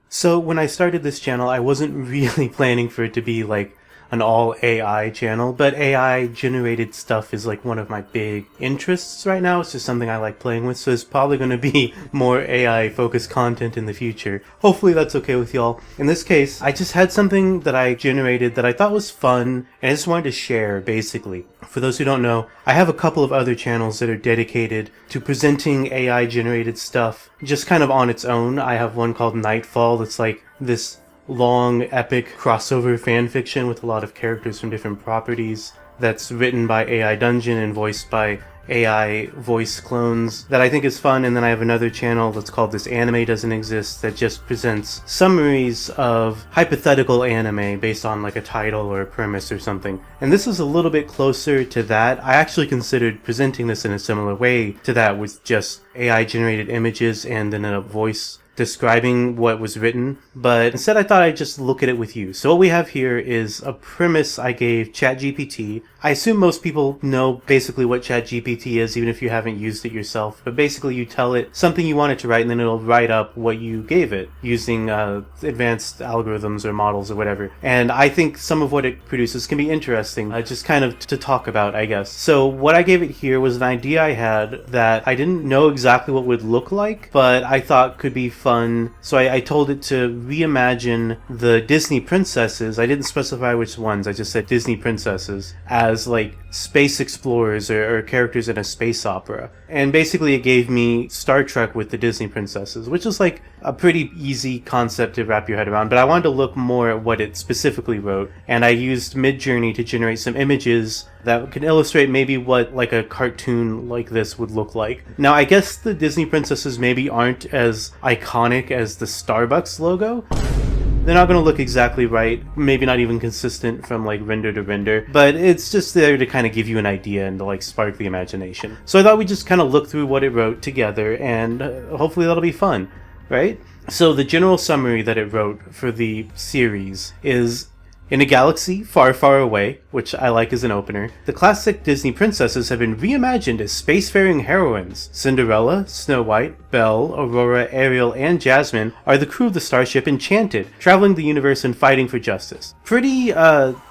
So when I started this channel, I wasn't really planning for it to be like an all AI channel, but AI generated stuff is like one of my big interests right now. It's just something I like playing with, so there's probably going to be more AI focused content in the future. Hopefully that's okay with y'all. In this case, I just had something that I generated that I thought was fun, and I just wanted to share, basically. For those who don't know, I have a couple of other channels that are dedicated to presenting AI generated stuff just kind of on its own. I have one called Nightfall that's like this long, epic crossover fan fiction with a lot of characters from different properties that's written by AI Dungeon and voiced by AI voice clones that I think is fun. And then I have another channel that's called This Anime Doesn't Exist that just presents summaries of hypothetical anime based on like a title or a premise or something. And this is a little bit closer to that. I actually considered presenting this in a similar way to that, with just AI generated images and then a voice describing what was written, but instead I thought I'd just look at it with you. So what we have here is a premise I gave ChatGPT. I assume most people know basically what ChatGPT is, even if you haven't used it yourself, but basically you tell it something you want it to write and then it'll write up what you gave it using advanced algorithms or models or whatever. And I think some of what it produces can be interesting, just kind of to talk about, I guess. So what I gave it here was an idea I had that I didn't know exactly what would look like, but I thought could be fun. So I told it to reimagine the Disney princesses. I didn't specify which ones, I just said Disney princesses as like space explorers or characters in a space opera. And basically it gave me Star Trek with the Disney princesses, which is like a pretty easy concept to wrap your head around, but I wanted to look more at what it specifically wrote, and I used Midjourney to generate some images that can illustrate maybe what like a cartoon like this would look like. Now I guess the Disney princesses maybe aren't as iconic as the Starbucks logo. They're not going to look exactly right, maybe not even consistent from like render to render, but it's just there to kind of give you an idea and to like spark the imagination. So I thought we'd just kind of look through what it wrote together, and hopefully that'll be fun, right? So the general summary that it wrote for the series is: in a galaxy far, far away, which I like as an opener, the classic Disney princesses have been reimagined as spacefaring heroines. Cinderella, Snow White, Belle, Aurora, Ariel, and Jasmine are the crew of the starship Enchanted, traveling the universe and fighting for justice. Pretty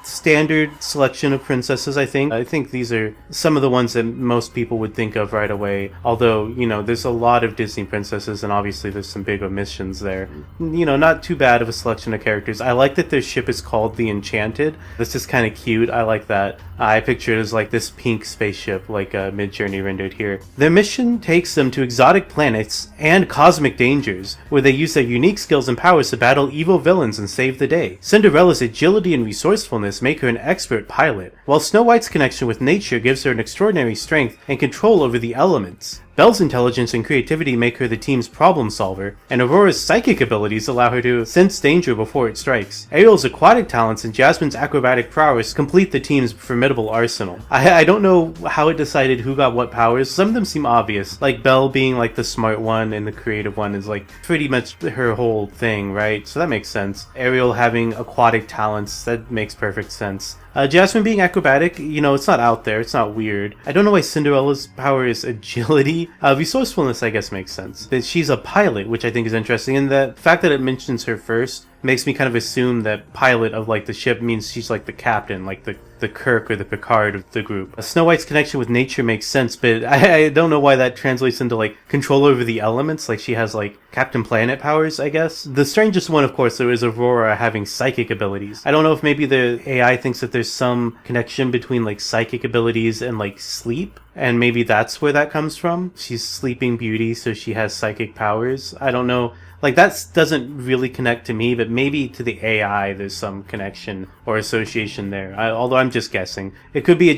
standard selection of princesses, I think. I think these are some of the ones that most people would think of right away, although, you know, there's a lot of Disney princesses and obviously there's some big omissions there. You know, not too bad of a selection of characters. I like that their ship is called the Enchanted. This is kind of cute. I like that. I picture it as like this pink spaceship, like Midjourney rendered here. Their mission takes them to exotic planets and cosmic dangers, where they use their unique skills and powers to battle evil villains and save the day. Cinderella's agility and resourcefulness make her an expert pilot, while Snow White's connection with nature gives her an extraordinary strength and control over the elements. Belle's intelligence and creativity make her the team's problem solver, and Aurora's psychic abilities allow her to sense danger before it strikes. Ariel's aquatic talents and Jasmine's acrobatic prowess complete the team's formidable arsenal. I don't know how it decided who got what powers. Some of them seem obvious, like Belle being like the smart one and the creative one is like pretty much her whole thing, right? So that makes sense. Ariel having aquatic talents, that makes perfect sense. Jasmine being acrobatic, you know, it's not out there, it's not weird. I don't know why Cinderella's power is agility. Resourcefulness, I guess, makes sense. But she's a pilot, which I think is interesting, and the fact that it mentions her first makes me kind of assume that pilot of like the ship means she's like the captain, like the Kirk or the Picard of the group. Snow White's connection with nature makes sense, but I don't know why that translates into like control over the elements, like she has like Captain Planet powers, I guess. The strangest one, of course, though, is Aurora having psychic abilities. I don't know if maybe the AI thinks that there's some connection between like psychic abilities and like sleep, and maybe that's where that comes from. She's Sleeping Beauty, so she has psychic powers. I don't know. Like, that doesn't really connect to me, but maybe to the AI there's some connection or association there. Although I'm just guessing. It could be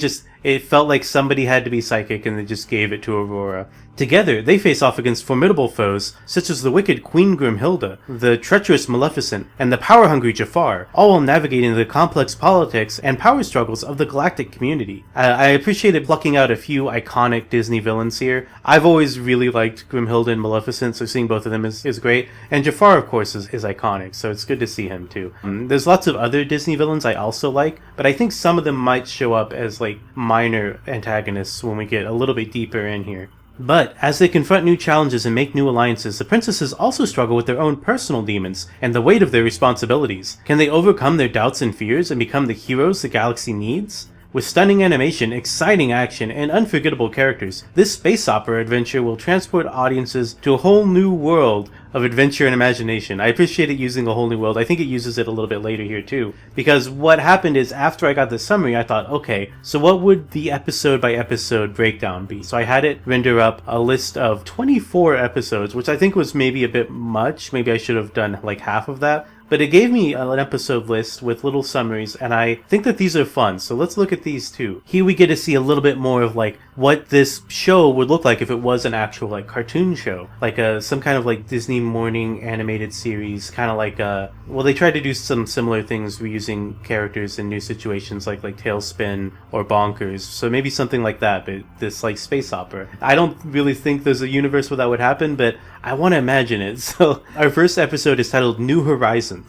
it felt like somebody had to be psychic and they just gave it to Aurora. Together, they face off against formidable foes such as the wicked Queen Grimhilda, the treacherous Maleficent, and the power-hungry Jafar, all while navigating the complex politics and power struggles of the galactic community. I appreciated plucking out a few iconic Disney villains here. I've always really liked Grimhilda and Maleficent, so seeing both of them is great. And Jafar, of course, is iconic, so it's good to see him too. There's lots of other Disney villains I also like, but I think some of them might show up as like minor antagonists when we get a little bit deeper in here. But as they confront new challenges and make new alliances, the princesses also struggle with their own personal demons and the weight of their responsibilities. Can they overcome their doubts and fears and become the heroes the galaxy needs? With stunning animation, exciting action, and unforgettable characters, this space opera adventure will transport audiences to a whole new world of adventure and imagination. I appreciate it using a whole new world. I think it uses it a little bit later here too. Because what happened is after I got the summary, I thought, okay, so what would the episode by episode breakdown be? So I had it render up a list of 24 episodes, which I think was maybe a bit much. Maybe I should have done like half of that. But it gave me an episode list with little summaries, and I think that these are fun, so let's look at these too. Here we get to see a little bit more of like what this show would look like if it was an actual like cartoon show. Like some kind of like Disney morning animated series, kind of like well, they tried to do some similar things reusing characters in new situations like Tailspin or Bonkers, so maybe something like that, but this like space opera. I don't really think there's a universe where that would happen, but I want to imagine it. So our first episode is titled New Horizons.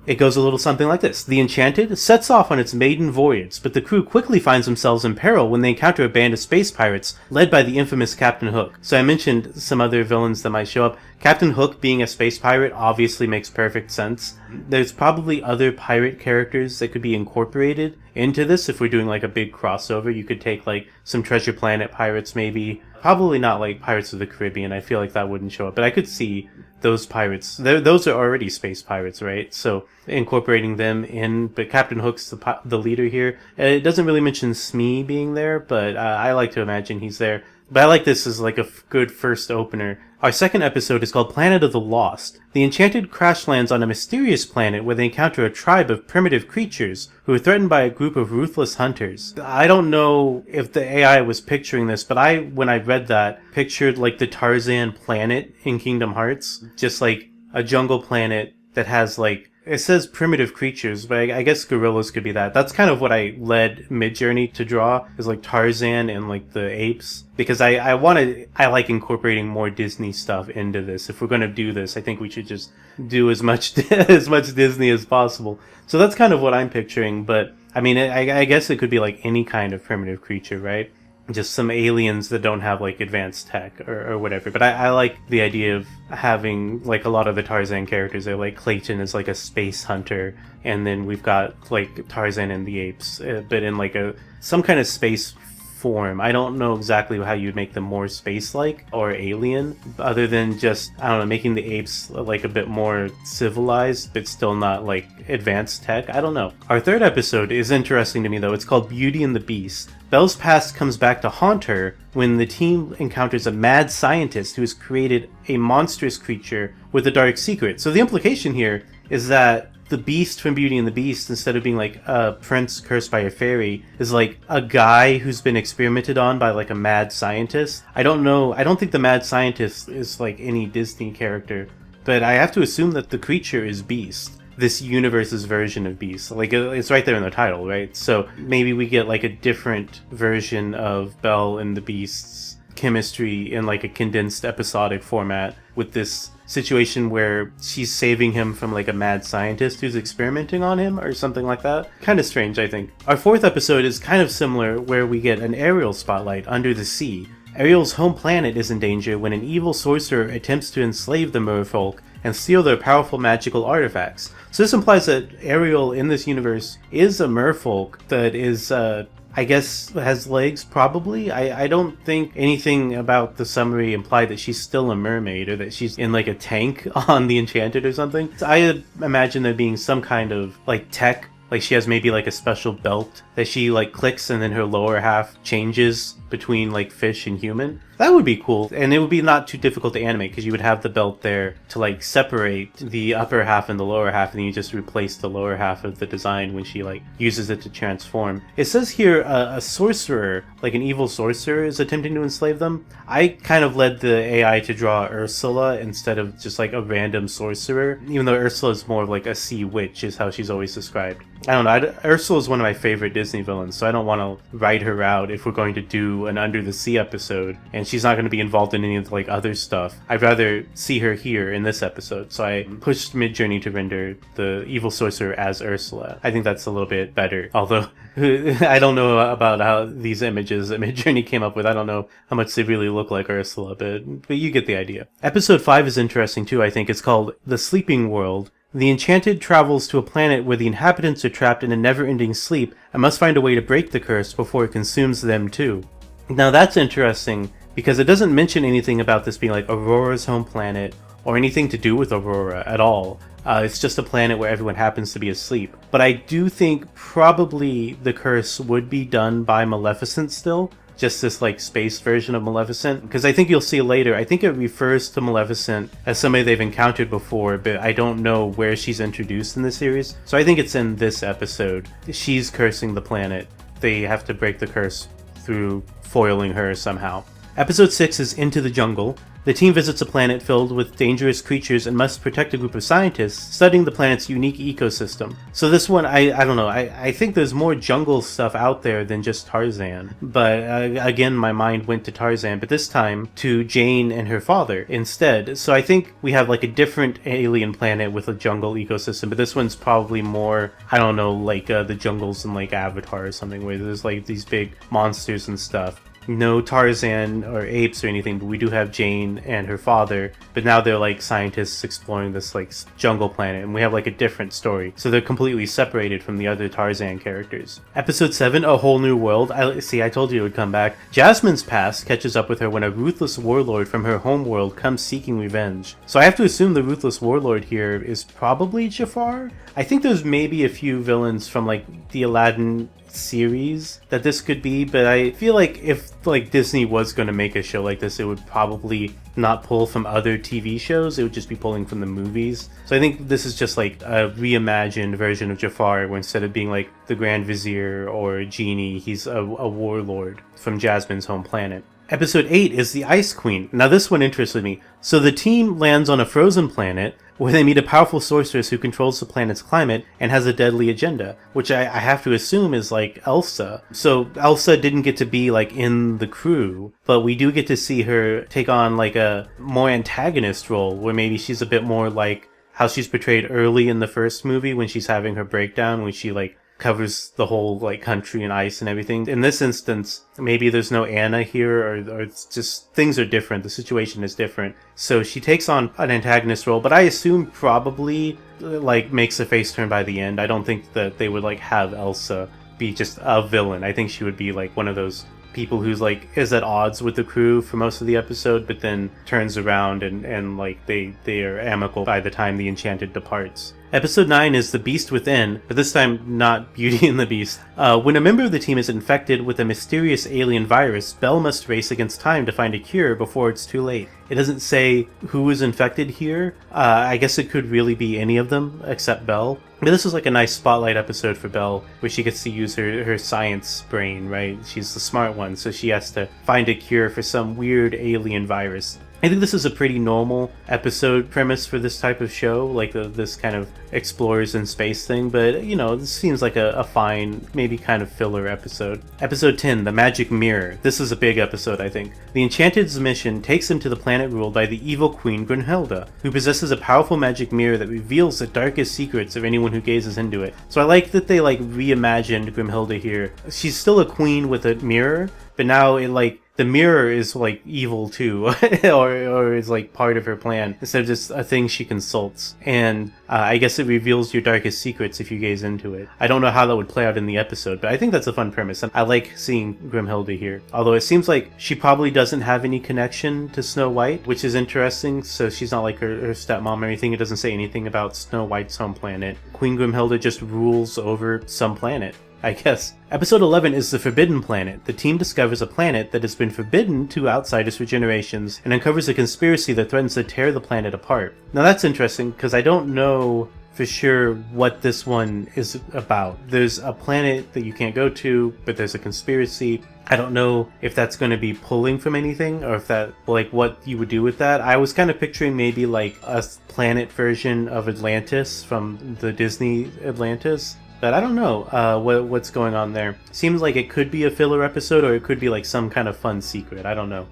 It goes a little something like this. The Enchanted sets off on its maiden voyage, but the crew quickly finds themselves in peril when they encounter a band of space pirates led by the infamous Captain Hook. So I mentioned some other villains that might show up. Captain Hook being a space pirate obviously makes perfect sense. There's probably other pirate characters that could be incorporated into this if we're doing like a big crossover. You could take like some Treasure Planet pirates maybe. Probably not like Pirates of the Caribbean. I feel like that wouldn't show up, but I could see those pirates. Those are already space pirates, right? So incorporating them in, but Captain Hook's the leader here. It doesn't really mention Smee being there, but I like to imagine he's there. But I like this as like a good first opener. Our second episode is called Planet of the Lost. The Enchanted crash lands on a mysterious planet where they encounter a tribe of primitive creatures who are threatened by a group of ruthless hunters. I don't know if the AI was picturing this, but when I read that, pictured like the Tarzan planet in Kingdom Hearts. Just like a jungle planet that has like, it says primitive creatures, but I guess gorillas could be that. That's kind of what I led Midjourney to draw, is like Tarzan and like the apes. Because I like incorporating more Disney stuff into this. If we're going to do this, I think we should just do as much as much Disney as possible. So that's kind of what I'm picturing, but I mean, I guess it could be like any kind of primitive creature, right? Just some aliens that don't have like advanced tech or whatever. But I like the idea of having like a lot of the Tarzan characters there. Like Clayton is like a space hunter, and then we've got like Tarzan and the apes, but in like some kind of space form. I don't know exactly how you'd make them more space-like or alien, other than just, I don't know, making the apes like a bit more civilized, but still not like advanced tech. I don't know. Our third episode is interesting to me though. It's called Beauty and the Beast. Belle's past comes back to haunt her when the team encounters a mad scientist who has created a monstrous creature with a dark secret. So the implication here is that the Beast from Beauty and the Beast, instead of being like a prince cursed by a fairy, is like a guy who's been experimented on by like a mad scientist. I don't know. I don't think the mad scientist is like any Disney character, but I have to assume that the creature is Beast. This universe's version of Beast. Like, it's right there in the title, right? So maybe we get like a different version of Belle and the Beast's chemistry in like a condensed episodic format, with this situation where she's saving him from like a mad scientist who's experimenting on him or something like that. Kind of strange, I think. Our fourth episode is kind of similar, where we get an Ariel spotlight under the sea. Ariel's home planet is in danger when an evil sorcerer attempts to enslave the merfolk and steal their powerful magical artifacts. So this implies that Ariel in this universe is a merfolk that is, I guess, has legs, probably. I don't think anything about the summary implied that she's still a mermaid or that she's in like a tank on the Enchanted or something. So I imagine there being some kind of like tech, like she has maybe like a special belt that she like clicks and then her lower half changes between like fish and human. That would be cool, and it would be not too difficult to animate because you would have the belt there to like separate the upper half and the lower half, and then you just replace the lower half of the design when she like uses it to transform. It says here a sorcerer, like an evil sorcerer, is attempting to enslave them. I kind of led the AI to draw Ursula instead of just like a random sorcerer, even though Ursula is more of like a sea witch is how she's always described. I don't know, Ursula is one of my favorite Disney villains, so I don't want to write her out if we're going to do an Under the Sea episode and and she's not going to be involved in any of the like other stuff. I'd rather see her here in this episode. So I pushed Midjourney to render the evil sorcerer as Ursula. I think that's a little bit better. Although I don't know about how these images that Midjourney came up with. I don't know how much they really look like Ursula, but you get the idea. Episode 5 is interesting too, I think. It's called The Sleeping World. The Enchanted travels to a planet where the inhabitants are trapped in a never-ending sleep and must find a way to break the curse before it consumes them too. Now that's interesting because it doesn't mention anything about this being like Aurora's home planet or anything to do with Aurora at all. It's just a planet where everyone happens to be asleep. But I do think probably the curse would be done by Maleficent still. Just this like space version of Maleficent, because I think you'll see later, I think it refers to Maleficent as somebody they've encountered before, but I don't know where she's introduced in the series. So I think it's in this episode. She's cursing the planet. They have to break the curse through foiling her somehow. Episode 6 is Into the Jungle. The team visits a planet filled with dangerous creatures and must protect a group of scientists studying the planet's unique ecosystem. So this one, I don't know, I think there's more jungle stuff out there than just Tarzan. But again, my mind went to Tarzan, but this time to Jane and her father instead. So I think we have like a different alien planet with a jungle ecosystem, but this one's probably more, I don't know, like the jungles in like Avatar or something, where there's like these big monsters and stuff. No Tarzan or apes or anything, but we do have Jane and her father, but now they're like scientists exploring this like jungle planet, and we have like a different story, so they're completely separated from the other Tarzan characters. Episode 7, A Whole New World. I told you it would come back. Jasmine's past catches up with her when a ruthless warlord from her homeworld comes seeking revenge. So I have to assume the ruthless warlord here is probably Jafar? I think there's maybe a few villains from like the Aladdin series that this could be, but I feel like if like Disney was going to make a show like this, it would probably not pull from other TV shows, it would just be pulling from the movies. So I think this is just like a reimagined version of Jafar, where instead of being like the Grand Vizier or a genie, he's a warlord from Jasmine's home planet. Episode 8 is The Ice Queen. Now this one interested me. So the team lands on a frozen planet where they meet a powerful sorceress who controls the planet's climate and has a deadly agenda, which I have to assume is like Elsa. So Elsa didn't get to be like in the crew, but we do get to see her take on like a more antagonist role, where maybe she's a bit more like how she's portrayed early in the first movie when she's having her breakdown, when she like covers the whole like country in ice and everything. In this instance, maybe there's no Anna here, or it's just things are different. The situation is different. So she takes on an antagonist role, but I assume probably like makes a face turn by the end. I don't think that they would like have Elsa be just a villain. I think she would be like one of those people who's like is at odds with the crew for most of the episode, but then turns around and like they are amicable by the time the Enchanted departs. Episode 9 is The Beast Within, but this time not Beauty and the Beast. When a member of the team is infected with a mysterious alien virus, Belle must race against time to find a cure before it's too late. It doesn't say who is infected here. I guess it could really be any of them except Belle. But this was like a nice spotlight episode for Belle, where she gets to use her science brain, right? She's the smart one, so she has to find a cure for some weird alien virus. I think this is a pretty normal episode premise for this type of show, like this kind of explorers in space thing, but you know, this seems like a fine, maybe kind of filler episode. Episode 10, The Magic Mirror. This is a big episode, I think. The Enchanted's mission takes them to the planet ruled by the evil Queen Brunhilde, who possesses a powerful magic mirror that reveals the darkest secrets of anyone who gazes into it. So I like that they like reimagined Grimhilda here. She's still a queen with a mirror, but now it like the mirror is like evil too, or is like part of her plan instead of just a thing she consults. And I guess it reveals your darkest secrets if you gaze into it. I don't know how that would play out in the episode, but I think that's a fun premise. And I like seeing Grimhilda here. Although it seems like she probably doesn't have any connection to Snow White, which is interesting. So she's not like her stepmom or anything. It doesn't say anything about Snow White's home planet. Queen Grimhilda just rules over some planet, I guess. Episode 11 is The Forbidden Planet. The team discovers a planet that has been forbidden to outsiders for generations and uncovers a conspiracy that threatens to tear the planet apart. Now that's interesting because I don't know for sure what this one is about. There's a planet that you can't go to, but there's a conspiracy. I don't know if that's going to be pulling from anything or if that, like, what you would do with that. I was kind of picturing maybe like a planet version of Atlantis from the Disney Atlantis. But I don't know what's going on there. Seems like it could be a filler episode, or it could be like some kind of fun secret. I don't know.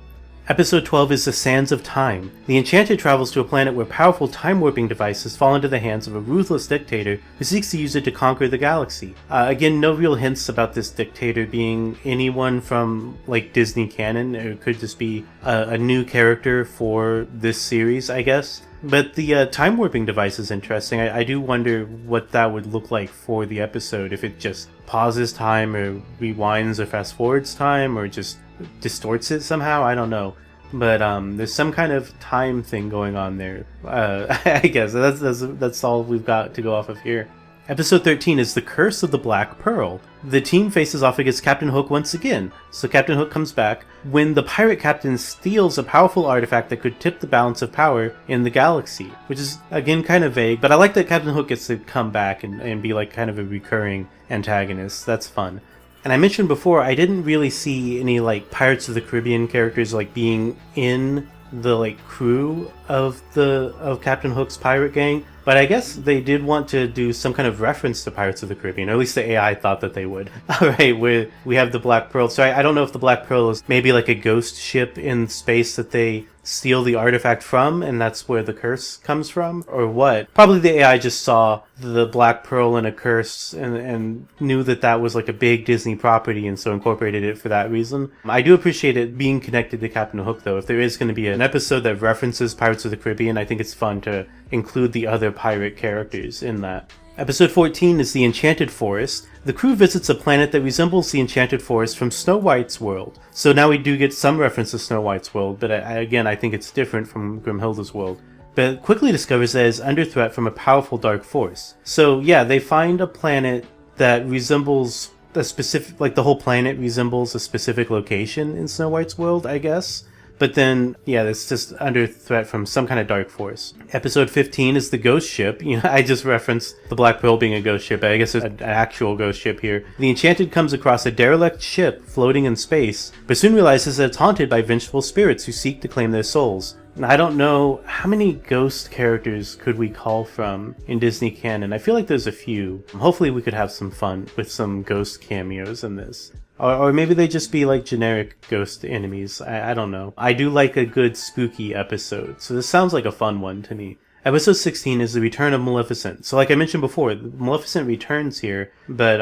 Episode 12 is The Sands of Time. The Enchanted travels to a planet where powerful time-warping devices fall into the hands of a ruthless dictator who seeks to use it to conquer the galaxy. Again, no real hints about this dictator being anyone from, like, Disney canon. It could just be a new character for this series, I guess. But the time-warping device is interesting. I do wonder what that would look like for the episode, if it just pauses time or rewinds or fast-forwards time or just distorts it somehow. I don't know, but there's some kind of time thing going on there. I guess that's all we've got to go off of here. Episode 13 is The Curse of the Black Pearl. The team faces off against Captain Hook once again. So Captain Hook comes back when the pirate captain steals a powerful artifact that could tip the balance of power in the galaxy, which is, again, kind of vague, but I like that Captain Hook gets to come back and be like kind of a recurring antagonist. That's fun. And I mentioned before, I didn't really see any like Pirates of the Caribbean characters like being in the like crew of Captain Hook's pirate gang, but I guess they did want to do some kind of reference to Pirates of the Caribbean, or at least the AI thought that they would. Alright, we have the Black Pearl. So I don't know if the Black Pearl is maybe like a ghost ship in space that they steal the artifact from, and that's where the curse comes from, or what. Probably the AI just saw the Black Pearl and a curse and knew that that was like a big Disney property, and so incorporated it for that reason. I do appreciate it being connected to Captain Hook, though. If there is going to be an episode that references Pirates of the Caribbean, I think it's fun to include the other pirate characters in that. Episode 14 is The Enchanted Forest. The crew visits a planet that resembles the Enchanted Forest from Snow White's world. So now we do get some reference to Snow White's world, but again, I think it's different from Grimhilda's world. But quickly discovers that it's under threat from a powerful dark force. So yeah, they find a planet that resembles a specific, like the whole planet resembles a specific location in Snow White's world, I guess. But then, yeah, it's just under threat from some kind of dark force. Episode 15 is the ghost ship. You know, I just referenced the Black Pearl being a ghost ship, but I guess it's an actual ghost ship here. The Enchanted comes across a derelict ship floating in space, but soon realizes that it's haunted by vengeful spirits who seek to claim their souls. Now, I don't know, how many ghost characters could we call from in Disney canon? I feel like there's a few. Hopefully we could have some fun with some ghost cameos in this. Or maybe they just be like generic ghost enemies. I don't know. I do like a good spooky episode, so this sounds like a fun one to me. Episode 16 is the return of Maleficent. So like I mentioned before, Maleficent returns here, but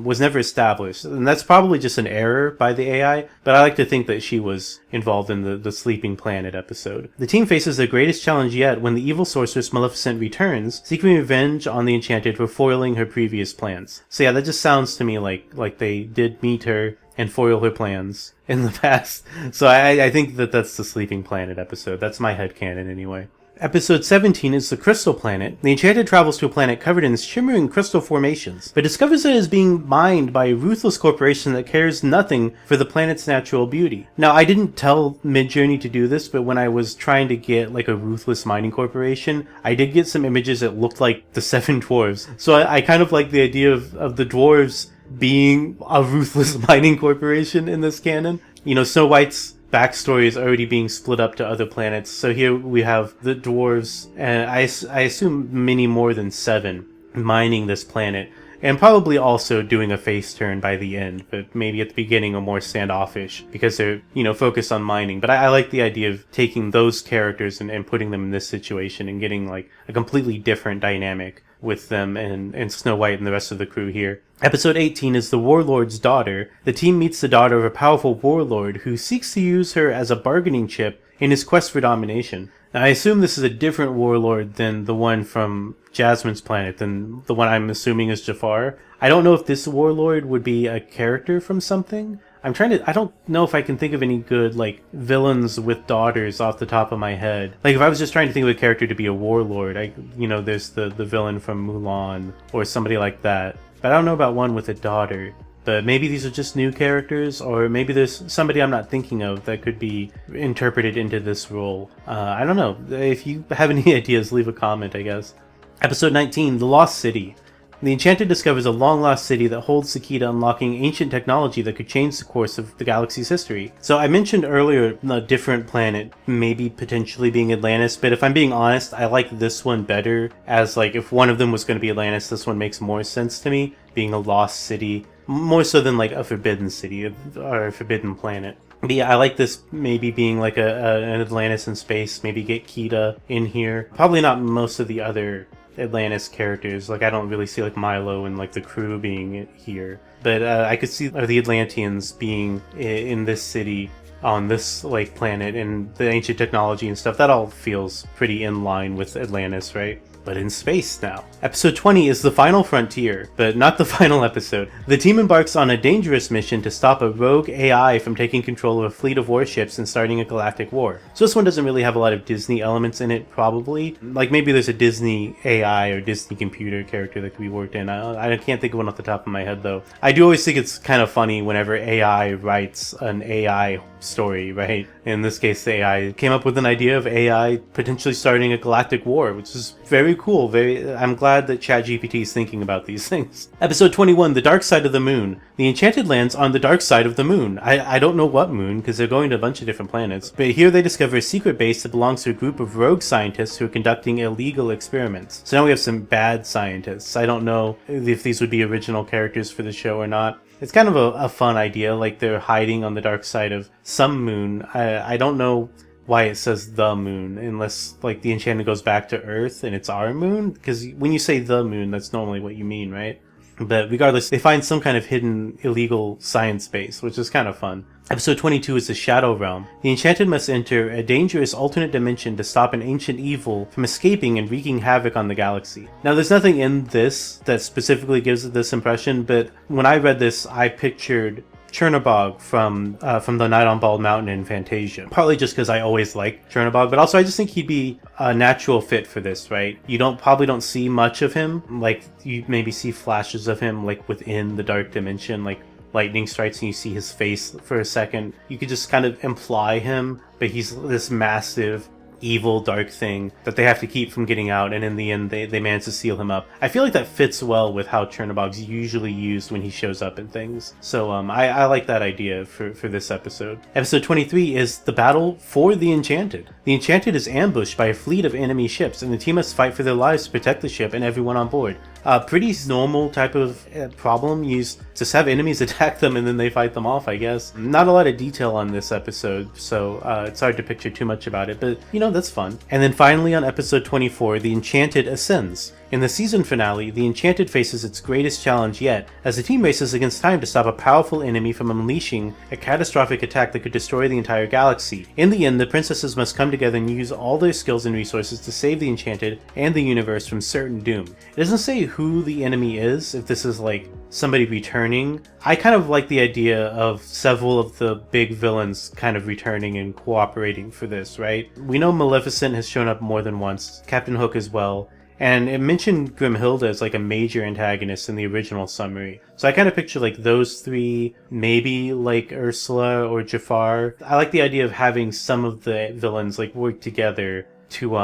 was never established. And that's probably just an error by the AI, but I like to think that she was involved in the Sleeping Planet episode. The team faces their greatest challenge yet when the evil sorceress Maleficent returns, seeking revenge on the Enchanted for foiling her previous plans. So yeah, that just sounds to me like they did meet her and foil her plans in the past. So I think that that's the Sleeping Planet episode. That's my headcanon anyway. Episode 17 is the Crystal Planet. The Enchanted travels to a planet covered in shimmering crystal formations, but discovers it is being mined by a ruthless corporation that cares nothing for the planet's natural beauty. Now, I didn't tell Midjourney to do this, but when I was trying to get like a ruthless mining corporation, I did get some images that looked like the Seven Dwarves. So I kind of like the idea of the dwarves being a ruthless mining corporation in this canon. You know, Snow White's backstory is already being split up to other planets, so here we have the dwarves, and I assume many more than 7 mining this planet, and probably also doing a face turn by the end, but maybe at the beginning are more standoffish because they're, you know, focused on mining. But I like the idea of taking those characters and putting them in this situation and getting like a completely different dynamic with them and Snow White and the rest of the crew here. Episode 18 is the Warlord's daughter. The team meets the daughter of a powerful warlord who seeks to use her as a bargaining chip in his quest for domination. Now, I assume this is a different warlord than the one from Jasmine's planet, than the one I'm assuming is Jafar. I don't know if this warlord would be a character from something. I don't know if I can think of any good, like, villains with daughters off the top of my head. Like, if I was just trying to think of a character to be a warlord, there's the villain from Mulan, or somebody like that. But I don't know about one with a daughter. But maybe these are just new characters, or maybe there's somebody I'm not thinking of that could be interpreted into this role. I don't know. If you have any ideas, leave a comment, I guess. Episode 19, The Lost City. The Enchanted discovers a long-lost city that holds the key to unlocking ancient technology that could change the course of the galaxy's history. So I mentioned earlier a different planet, maybe potentially being Atlantis, but if I'm being honest, I like this one better, as like if one of them was going to be Atlantis, this one makes more sense to me, being a lost city, more so than like a forbidden city or a forbidden planet. But yeah, I like this maybe being like an Atlantis in space. Maybe get Kita in here. Probably not most of the other Atlantis characters. Like, I don't really see like Milo and like the crew being here. But I could see the Atlanteans being in this city on this like planet, and the ancient technology and stuff. That all feels pretty in line with Atlantis, right? But in space now. Episode 20 is the final frontier, but not the final episode. The team embarks on a dangerous mission to stop a rogue AI from taking control of a fleet of warships and starting a galactic war. So this one doesn't really have a lot of Disney elements in it, probably. Like maybe there's a Disney AI or Disney computer character that could be worked in. I can't think of one off the top of my head though. I do always think it's kind of funny whenever AI writes an AI story, right? In this case, the AI came up with an idea of AI potentially starting a galactic war, which is very cool. I'm glad that ChatGPT is thinking about these things. Episode 21, The Dark Side of the Moon. The Enchanted lands on the dark side of the moon. I don't know what moon, because they're going to a bunch of different planets, but here they discover a secret base that belongs to a group of rogue scientists who are conducting illegal experiments. So now we have some bad scientists. I don't know if these would be original characters for the show or not. It's kind of a fun idea, like they're hiding on the dark side of some moon. I don't know why it says the moon, unless like the Enchanted goes back to Earth and it's our moon, because when you say the moon, that's normally what you mean, right? But regardless, they find some kind of hidden illegal science base, which is kind of fun. Episode 22 is the Shadow Realm. The Enchanted must enter a dangerous alternate dimension to stop an ancient evil from escaping and wreaking havoc on the galaxy. Now, there's nothing in this that specifically gives it this impression, but when I read this, I pictured Chernobog from the Night on Bald Mountain in Fantasia. Partly just because I always liked Chernobog, but also I just think he'd be a natural fit for this, right? You probably don't see much of him. Like, you maybe see flashes of him like within the dark dimension, like lightning strikes and you see his face for a second. You could just kind of imply him, but he's this massive evil dark thing that they have to keep from getting out, and in the end they manage to seal him up. I feel like that fits well with how Chernobog's usually used when he shows up in things. So I like that idea for this episode. Episode 23 is the battle for the Enchanted. The Enchanted is ambushed by a fleet of enemy ships, and the team must fight for their lives to protect the ship and everyone on board. Pretty normal type of problem. You just have enemies attack them and then they fight them off, I guess. Not a lot of detail on this episode, so it's hard to picture too much about it, but you know, that's fun. And then finally on episode 24, the Enchanted ascends. In the season finale, the Enchanted faces its greatest challenge yet, as the team races against time to stop a powerful enemy from unleashing a catastrophic attack that could destroy the entire galaxy. In the end, the princesses must come together and use all their skills and resources to save the Enchanted and the universe from certain doom. It doesn't say who the enemy is, if this is like somebody returning. I kind of like the idea of several of the big villains kind of returning and cooperating for this, right? We know Maleficent has shown up more than once, Captain Hook as well. And it mentioned Grimhilda as like a major antagonist in the original summary. So I kind of picture like those three, maybe like Ursula or Jafar. I like the idea of having some of the villains like work together to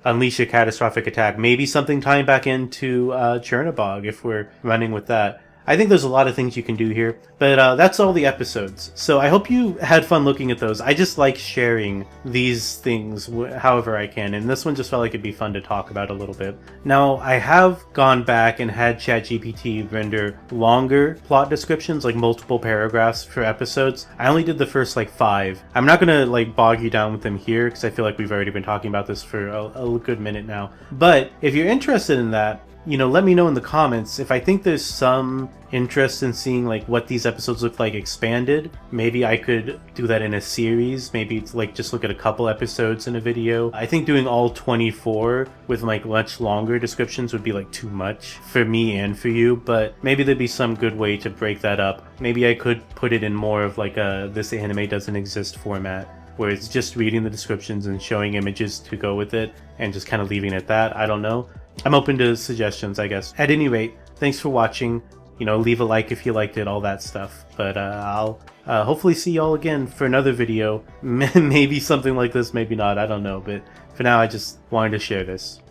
unleash a catastrophic attack. Maybe something tying back into Chernobog if we're running with that. I think there's a lot of things you can do here, but that's all the episodes. So I hope you had fun looking at those. I just like sharing these things however I can, and this one just felt like it'd be fun to talk about a little bit. Now, I have gone back and had ChatGPT render longer plot descriptions, like multiple paragraphs for episodes. I only did the first like 5. I'm not gonna like bog you down with them here, because I feel like we've already been talking about this for a good minute now. But if you're interested in that, you know, let me know in the comments if I think there's some interest in seeing like what these episodes look like expanded. Maybe I could do that in a series. Maybe it's like just look at a couple episodes in a video. I think doing all 24 with like much longer descriptions would be like too much for me and for you, but maybe there'd be some good way to break that up. Maybe I could put it in more of like a this anime doesn't exist format, where it's just reading the descriptions and showing images to go with it and just kind of leaving it at that. I don't know. I'm open to suggestions, I guess. At any rate, thanks for watching. You know, leave a like if you liked it, all that stuff. But I'll hopefully see y'all again for another video. Maybe something like this, maybe not, I don't know. But for now, I just wanted to share this.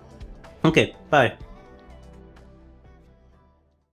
Okay, bye.